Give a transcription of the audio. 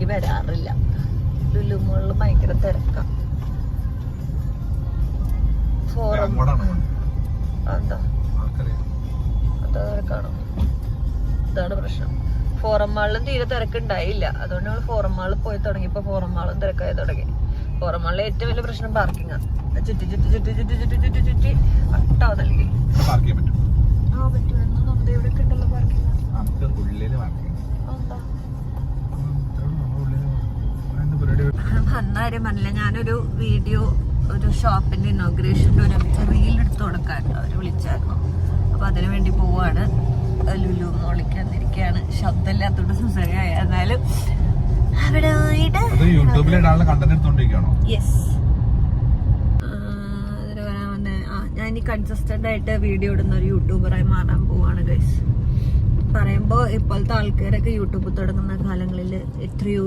ആൾക്കാര് വരാറില്ല. ലുലു മോളില് ഭയങ്കര തിരക്കാം. എന്താ തിരക്കാണോ? ഇതാണ് പ്രശ്നം. ഫോറം മാളിലും തീരെ തിരക്കുണ്ടായില്ല. അതുകൊണ്ട് നമ്മൾ ഫോറം മാളിൽ പോയി തുടങ്ങി. ഇപ്പൊ ഫോറം മാളും തിരക്കായി തുടങ്ങി. ഫോറം മാളിലെ ഏറ്റവും വലിയ പ്രശ്നം പാർക്കിംഗ്. ചുറ്റി ചുറ്റി ചുറ്റി ചുറ്റി ചുറ്റി ചുറ്റി ചുറ്റി അട്ടാ നൽകി. ആ പറ്റുമെന്ന് നമ്മുടെ ഇവിടെ ഉണ്ടല്ലോ പാർക്കിംഗ്. അന്നാരും പറഞ്ഞില്ല, ഞാനൊരു വീഡിയോ ഒരു ഷോപ്പിന്റെ ഇനോഗ്രേഷന്റെ ഒരു റീൽ എടുത്തു കൊടുക്കാൻ അവര് വിളിച്ചായിരുന്നു. അപ്പൊ അതിനു വേണ്ടി പോവാണ്. ലുലു മോളിക്ക് വന്നിരിക്കുകയാണ്. ശബ്ദമില്ലാത്തോണ്ട് സംസാരിക്കാൻ. എന്നാലും അവിടെ ഞാൻ ഇനി കൺസിസ്റ്റന്റ് ആയിട്ട് വീഡിയോ ഇടുന്ന ഒരു യൂട്യൂബറായി മാറാൻ പോവാണ് ഗൈസ്. പറയുമ്പോ ഇപ്പോഴത്തെ ആൾക്കാരൊക്കെ യൂട്യൂബ് തുടങ്ങുന്ന കാലങ്ങളിൽ എത്രയോ